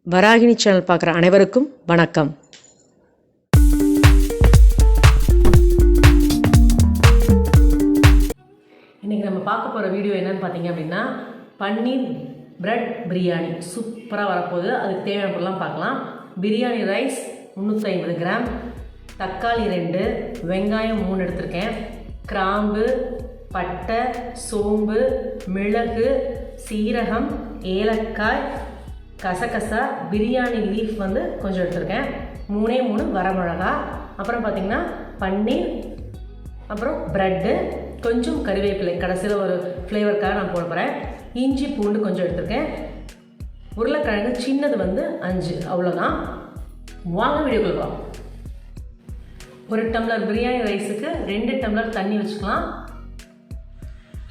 Varahini channel பார்க்குற அனைவருக்கும் வணக்கம். இன்றைக்கி நம்ம பார்க்க போகிற வீடியோ என்னென்னு பார்த்தீங்க அப்படின்னா பன்னீர் பிரெட் பிரியாணி சூப்பராக வரப்போகுது. அதுக்கு தேவையான பொருள்லாம் பார்க்கலாம். பிரியாணி ரைஸ் 350 கிராம், தக்காளி 2, வெங்காயம் 3 எடுத்திருக்கேன், கிராம்பு, பட்டை, சோம்பு, மிளகு, சீரகம், ஏலக்காய், கசகசா, பிரியாணி லீஃப் கொஞ்சம் எடுத்திருக்கேன், 3 வரமிளகா, அப்புறம் பார்த்திங்கன்னா பன்னீர், அப்புறம் ப்ரெட்டு, கொஞ்சம் கறிவேப்பிலை கடைசியில் ஒரு ஃப்ளேவருக்காக நான் போட போகிறேன், இஞ்சி பூண்டு கொஞ்சம் எடுத்திருக்கேன், உருளைக்கிழங்கு சின்னது 5, அவ்வளோதான். வாங்க வீடியோக்குள்ள போகலாம். ஒரு டம்ளர் பிரியாணி ரைஸுக்கு 2 டம்ளர் தண்ணி வச்சுக்கலாம்.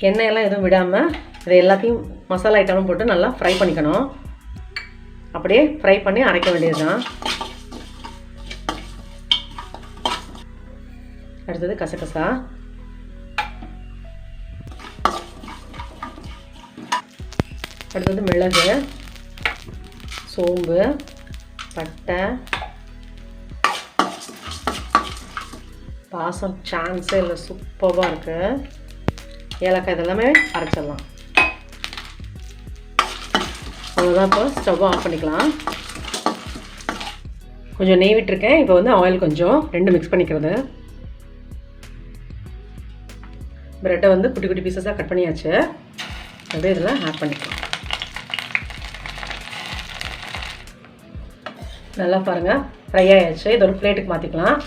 எண்ணெயெல்லாம் எதுவும் விடாமல் இதை எல்லாத்தையும் மசாலா ஐட்டமும் போட்டு நல்லா ஃப்ரை பண்ணிக்கணும். அப்படியே ஃப்ரை பண்ணி அரைக்க வேண்டியது தான். அடுத்தது கசகசா, அடுத்தது மிளகு, சோம்பு, பட்டை, வாசம் சான்ஸே இல்லை, சூப்பராக இருக்குது. ஏலக்காய் இதெல்லாமே அரைச்சிடலாம். அவ்வளோதான். இப்போ ஸ்டவ் ஆஃப் பண்ணிக்கலாம். கொஞ்சம் நெய் விட்டுருக்கேன். இப்போ ஆயில் கொஞ்சம் 2 மிக்ஸ் பண்ணிக்கிறது. ப்ரெட்டை குட்டி குட்டி பீசஸாக கட் பண்ணியாச்சு. அப்படியே இதில் ஆட் பண்ணிக்கலாம். நல்லா பாருங்கள், ஃப்ரை ஆகிடுச்சு. இது ஒரு பிளேட்டுக்கு மாற்றிக்கலாம்.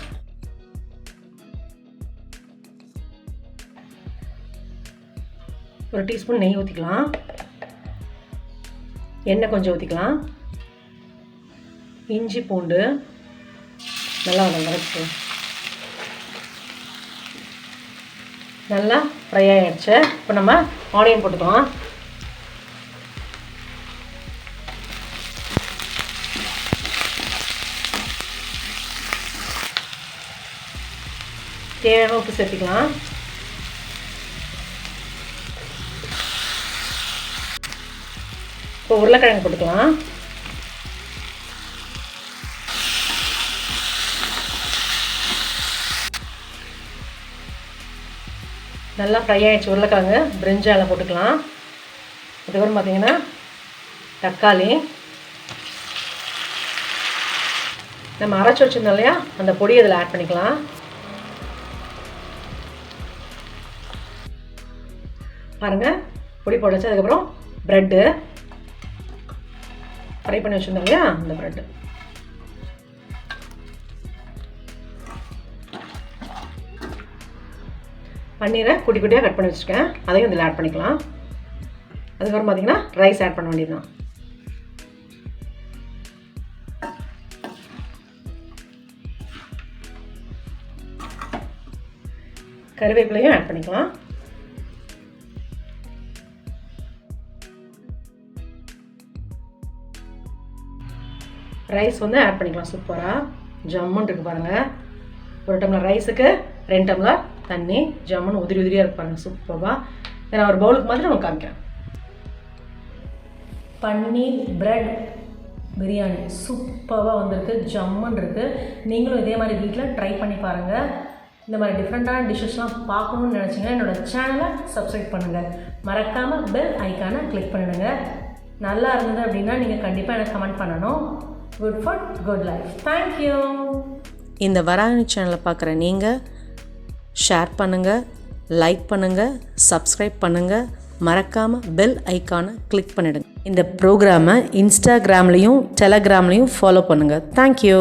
ஒரு டீஸ்பூன் நெய் ஊற்றிக்கலாம். எண்ணெய் கொஞ்சம் ஊற்றிக்கலாம். இஞ்சி பூண்டு நல்லா வதச்சு நல்லா ஃப்ரை ஆகிடுச்சு. இப்போ நம்ம ஆனியன் போட்டுக்கலாம். தேவையான உப்பு சேர்த்துக்கலாம். இப்போ உருளைக்கிழங்கு போட்டுக்கலாம். நல்லா ஃப்ரை ஆகிடுச்சு உருளைக்கிழங்கு. பிரிஞ்சால போட்டுக்கலாம். அதுக்கப்புறம் பார்த்தீங்கன்னா தக்காளி, நம்ம அரைச்சி வச்சுருந்தோம் இல்லையா, அந்த பொடி அதில் ஆட் பண்ணிக்கலாம். பாருங்கள், பொடி போட்டுச்சு. அதுக்கப்புறம் ப்ரெட்டு ஃப்ரை பண்ணி வச்சுருந்தோம் இல்லையா, அந்த ப்ரெட்டு, பன்னீரை குட்டி குட்டியாக கட் பண்ணி வச்சுருக்கேன், அதையும் இதில் ஆட் பண்ணிக்கலாம். அதுக்கப்புறம் பார்த்திங்கன்னா ரைஸ் ஆட் பண்ண வேண்டியது தான். கறிவேப்பிலையும் ஆட் பண்ணிக்கலாம். ரைஸ் ஆட் பண்ணிக்கலாம். சூப்பராக ஜம்முன்னு இருக்குது பாருங்கள். ஒரு டம்ளர் ரைஸுக்கு 2 டம்ளர் தண்ணி, ஜம்முன்னு உதிரி உதிரியாக இருக்கு பாருங்கள். சூப்பராக நான் ஒரு பவுலுக்கு மாதிரி நான் காமிக்கிறேன். பன்னீர் பிரெட் பிரியாணி சூப்பராக வந்திருக்கு, ஜம்முன்னு இருக்குது. நீங்களும் இதே மாதிரி வீட்டில் ட்ரை பண்ணி பாருங்கள். இந்த மாதிரி டிஃப்ரெண்ட்டான டிஷ்ஷஸ்லாம் பார்க்கணுன்னு நினச்சிங்கன்னா என்னோடய சேனலை சப்ஸ்கிரைப் பண்ணுங்கள். மறக்காமல் பெல் ஐக்கானை கிளிக் பண்ணிடுங்க. நல்லா இருந்தது அப்படின்னா நீங்கள் கண்டிப்பாக எனக்கு கமெண்ட் பண்ணணும். Good food good life. Thank you. இந்த வராகினி சேனலை பார்க்குற நீங்கள் ஷேர் பண்ணுங்கள், லைக் பண்ணுங்கள், சப்ஸ்கிரைப் பண்ணுங்கள். மறக்காமல் பெல் ஐக்கானை கிளிக் பண்ணிடுங்க. இந்த ப்ரோக்ராமை இன்ஸ்டாகிராம்லேயும் டெலகிராம்லேயும் ஃபாலோ பண்ணுங்கள். தேங்க்யூ.